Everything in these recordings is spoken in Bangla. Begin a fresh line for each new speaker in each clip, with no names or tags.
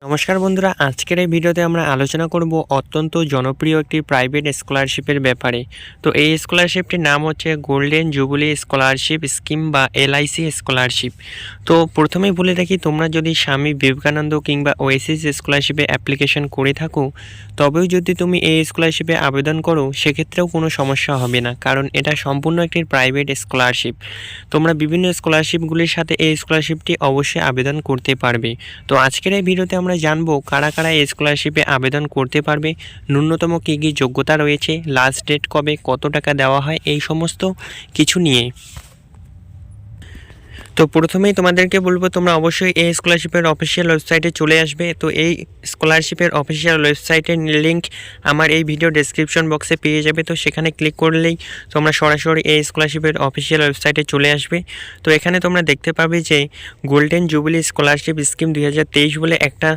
নমস্কার বন্ধুরা, আজকের এই ভিডিওতে আমরা আলোচনা করব অত্যন্ত জনপ্রিয় একটি প্রাইভেট স্কলারশিপের ব্যাপারে। তো এই স্কলারশিপটির নাম হচ্ছে গোল্ডেন জুবিলি স্কলারশিপ স্কিম বা এলআইসি স্কলারশিপ। তো প্রথমেই বলে রাখি, তোমরা যদি স্বামী বিবেকানন্দ কিংবা ওয়েসিস স্কলারশিপে অ্যাপ্লিকেশন করে থাকো, তবেও যদি তুমি এই স্কলারশিপে আবেদন করো সেক্ষেত্রেও কোনো সমস্যা হবে না, কারণ এটা সম্পূর্ণ একটি প্রাইভেট স্কলারশিপ। তোমরা বিভিন্ন স্কলারশিপগুলির সাথে এই স্কলারশিপটি অবশ্যই আবেদন করতে পারবে। তো আজকের এই ভিডিওতে আমরা জানবো কারা কারা এই স্কলারশিপে আবেদন করতে পারবে, ন্যূনতম কী কী যোগ্যতা রয়েছে, লাস্ট ডেট কবে, কত টাকা দেওয়া হয়, এই সমস্ত কিছু নিয়ে। তো প্রথমেই তোমাদেরকে বলবো, তোমরা অবশ্যই এই স্কলারশিপের অফিসিয়াল ওয়েবসাইটে চলে আসবে। তো এই স্কলারশিপের অফিসিয়াল ওয়েবসাইটের লিঙ্ক আমার এই ভিডিও ডেসক্রিপশন বক্সে পেয়ে যাবে। তো সেখানে ক্লিক করলেই তোমরা সরাসরি এই স্কলারশিপের অফিসিয়াল ওয়েবসাইটে চলে আসবে। তো এখানে তোমরা দেখতে পাবে যে গোল্ডেন জুবিলি স্কলারশিপ স্কিম 2023 বলে একটা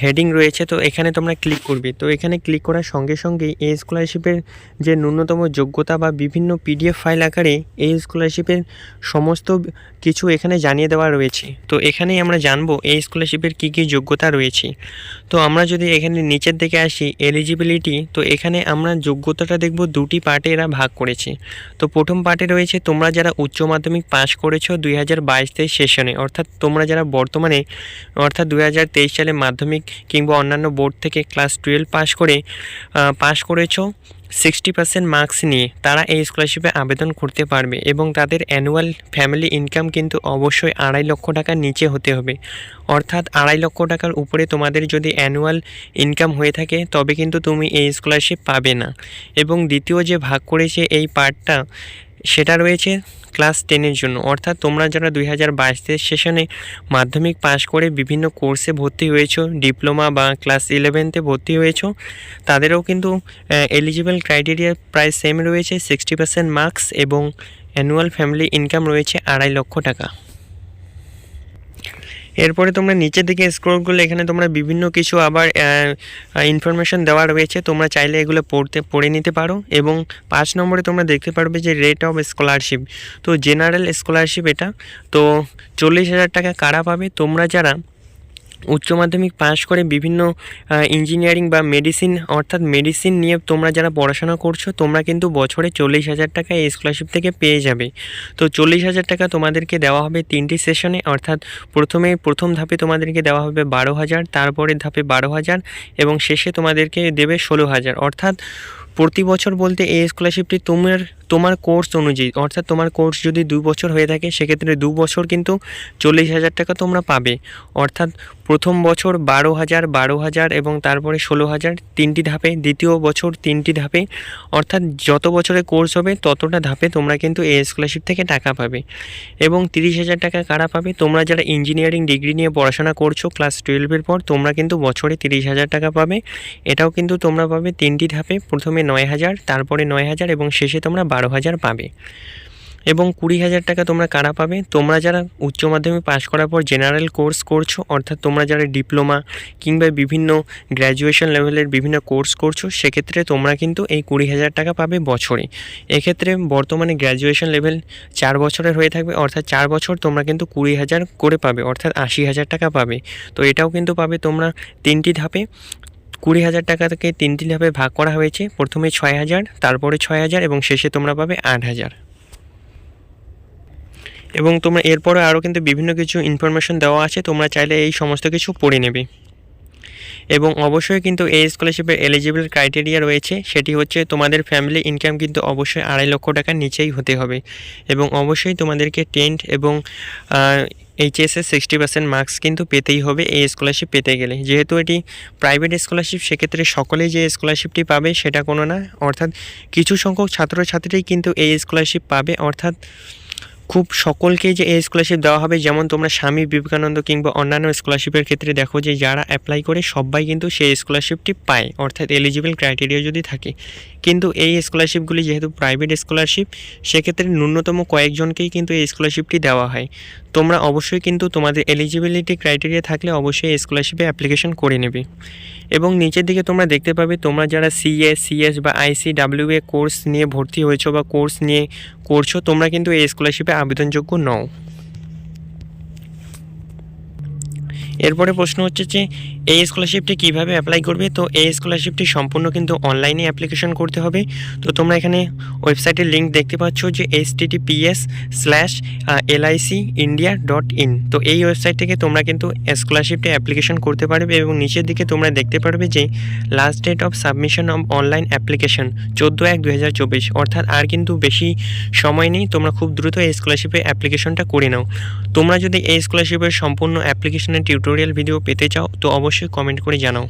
হেডিং রয়েছে। তো এখানে তোমরা ক্লিক করবে। তো এখানে ক্লিক করার সঙ্গে সঙ্গেই এই স্কলারশিপের যে ন্যূনতম যোগ্যতা বা বিভিন্ন পিডিএফ ফাইল আকারে এই স্কলারশিপের সমস্ত কিছু এখানে জানিয়ে দেওয়া রয়েছে। তো এখানেই আমরা জানবো এই স্কলারশিপের কী কী যোগ্যতা রয়েছে। তো আমরা যদি এখানে নিচের দিকে আসি, এলিজিবিলিটি, তো এখানে আমরা যোগ্যতাটা দেখব দুটি পার্টে এরা ভাগ করেছে। তো প্রথম পার্টে রয়েছে তোমরা যারা উচ্চ মাধ্যমিক পাস করেছো 2022-23 সেশনে, অর্থাৎ তোমরা যারা বর্তমানে অর্থাৎ 2023 সালে মাধ্যমিক কিংবা অন্যান্য বোর্ড থেকে ক্লাস 12 পাস করেছো 60% মার্কস নিয়ে, তারা এই স্কলারশিপে আবেদন করতে পারবে। এবং তাদের অ্যানুয়াল ফ্যামিলি ইনকাম কিন্তু অবশ্যই 2.5 লক্ষ টাকার নিচে হতে হবে। অর্থাৎ 2.5 লক্ষ টাকার উপরে তোমাদের যদি অ্যানুয়াল ইনকাম হয়ে থাকে তবে কিন্তু তুমি এই স্কলারশিপ পাবে না। এবং দ্বিতীয় যে ভাগ করেছে এই পার্টটা, সেটা রয়েছে ক্লাস 10-এর জন্য। অর্থাৎ তোমরা যারা 2022 সেশনে মাধ্যমিক পাস করে বিভিন্ন কোর্সে ভর্তি হয়েছো, ডিপ্লোমা বা ক্লাস 11-তে ভর্তি হয়েছো, তাদেরও কিন্তু এলিজিবল ক্রাইটেরিয়া প্রায় সেম রয়েছে, 60% মার্কস এবং অ্যানুয়াল ফ্যামিলি ইনকাম রয়েছে 2.5 লক্ষ টাকা। এরপরে তোমরা নিচের দিকে স্ক্রল করলে এখানে তোমরা বিভিন্ন কিছু আবার ইনফরমেশন দেওয়া রয়েছে, তোমরা চাইলে এগুলো পড়ে নিতে পারো। এবং 5 নম্বরে তোমরা দেখতে পারবে যে রেট অফ স্কলারশিপ। তো জেনারেল স্কলারশিপ এটা, তো 40,000 টাকা কারা পাবে? তোমরা যারা উচ্চ মাধ্যমিক পাস করে বিভিন্ন ইঞ্জিনিয়ারিং বা মেডিসিন, অর্থাৎ মেডিসিন নিয়ে তোমরা যারা পড়াশোনা করছো, তোমরা কিন্তু বছরে 40,000 টাকা এই স্কলারশিপ থেকে পেয়ে যাবে। তো 40,000 টাকা তোমাদেরকে দেওয়া হবে 3টি সেশনে, অর্থাৎ প্রথম ধাপে তোমাদেরকে দেওয়া হবে 12,000, তারপরের ধাপে 12,000 এবং শেষে তোমাদেরকে দেবে 16,000। অর্থাৎ প্রতি বছর বলতে এই স্কলারশিপটি তোমার কোর্স অনুযায়ী, অর্থাৎ তোমার কোর্স যদি 2 বছর হয়ে থাকে সেক্ষেত্রে 2 বছর কিন্তু 40,000 টাকা তোমরা পাবে। অর্থাৎ প্রথম বছর 12,000 এবং তারপরে 16,000, 3টি ধাপে, দ্বিতীয় বছর 3টি ধাপে, অর্থাৎ যত বছরের কোর্স হবে ততটা ধাপে তোমরা কিন্তু এই স্কলারশিপ থেকে টাকা পাবে। এবং 30,000 টাকা কারা পাবে? তোমরা যারা ইঞ্জিনিয়ারিং ডিগ্রি নিয়ে পড়াশোনা করছো ক্লাস 12-এর পর, তোমরা কিন্তু বছরে 30,000 টাকা পাবে। এটাও কিন্তু তোমরা পাবে 3টি ধাপে, প্রথমে 9,000, তারপরে 9,000 এবং শেষে তোমরা 12,000 পাবে। এবং 20,000 টাকা তোমরা কারা পাবে? তোমরা যারা উচ্চ মাধ্যমিক পাস করার পর জেনারেল কোর্স করছো, অর্থাৎ তোমরা যারা ডিপ্লোমা কিংবা বিভিন্ন গ্র্যাজুয়েশন লেভেলের বিভিন্ন কোর্স করছো, সেক্ষেত্রে তোমরা কিন্তু এই 20,000 টাকা পাবে বছরে। এক্ষেত্রে বর্তমানে গ্র্যাজুয়েশন লেভেল 4 বছরের হয়ে থাকবে, অর্থাৎ 4 বছর তোমরা কিন্তু 20,000 করে পাবে, অর্থাৎ 80,000 টাকা পাবে। তো এটাও কিন্তু পাবে তোমরা 3টি ধাপে। 20,000 টাকা থেকে 3টি ধাপে ভাগ করা হয়েছে, প্রথমে 6,000, তারপরে 6,000 এবং শেষে তোমরা পাবে 8,000। এবং তোমরা এরপরে আরও কিন্তু বিভিন্ন কিছু ইনফরমেশন দেওয়া আছে, তোমরা চাইলে এই সমস্ত কিছু পড়ে নেবে। এবং অবশ্যই কিন্তু এই স্কলারশিপের এলিজিবল ক্রাইটেরিয়া রয়েছে, সেটি হচ্ছে তোমাদের ফ্যামিলি ইনকাম কিন্তু অবশ্যই 2.5 লক্ষ টাকার নিচেই হতে হবে। এবং অবশ্যই তোমাদেরকে 10th এবং এইচএসে 60% মার্কস কিন্তু পেতেই হবে এই স্কলারশিপ পেতে গেলে। যেহেতু এটি প্রাইভেট স্কলারশিপ, সেক্ষেত্রে সকলেই যে স্কলারশিপটি পাবে সেটা কোনো না, অর্থাৎ কিছু সংখ্যক ছাত্রছাত্রীই কিন্তু এই স্কলারশিপ পাবে। অর্থাৎ খুব সকলকেই যে এই স্কলারশিপ দেওয়া হবে, যেমন তোমরা স্বামী বিবেকানন্দ কিংবা অন্যান্য স্কলারশিপের ক্ষেত্রে দেখো যে যারা অ্যাপ্লাই করে সবাই কিন্তু সেই স্কলারশিপটি পায়, অর্থাৎ এলিজিবল ক্রাইটেরিয়া যদি থাকে। কিন্তু এই স্কলারশিপগুলি যেহেতু প্রাইভেট স্কলারশিপ, সেক্ষেত্রে ন্যূনতম কয়েকজনকেই কিন্তু এই স্কলারশিপটি দেওয়া হয়। তোমরা অবশ্যই কিন্তু তোমাদের এলিজিবিলিটি ক্রাইটেরিয়া থাকলে অবশ্যই এই স্কলারশিপে অ্যাপ্লিকেশন করে নেবে। এবং নিচের দিকে তোমরা দেখতে পাবে, তোমরা যারা সিএ, সিএস বা আইসিডাব্লিউএ কোর্স নিয়ে ভর্তি হয়েছো বা কোর্স নিয়ে করছো, তোমরা কিন্তু এই স্কলারশিপে আবেদনযোগ্য নও। এরপরে প্রশ্ন হচ্ছে যে এই স্কলারশিপটি কীভাবে অ্যাপ্লাই করবে। তো এই স্কলারশিপটি সম্পূর্ণ কিন্তু অনলাইনে অ্যাপ্লিকেশন করতে হবে। তো তোমরা এখানে ওয়েবসাইটের লিঙ্ক দেখতে পাচ্ছ যে https:/licindia.in। তো এই ওয়েবসাইট থেকে তোমরা কিন্তু স্কলারশিপটি অ্যাপ্লিকেশন করতে পারবে এবং নিচের দিকে তোমরা দেখতে পারবে যে last date of submission of online application 14/1/2024, অর্থাৎ আর কিন্তু বেশি সময় নেই। তোমরা খুব দ্রুত এই স্কলারশিপের অ্যাপ্লিকেশনটা করে নাও। তোমরা যদি এই স্কলারশিপের সম্পূর্ণ অ্যাপ্লিকেশনের টিউটোরিয়াল ভিডিও পেতে চাও তো অবশ্যই কমেন্ট করে জানাও।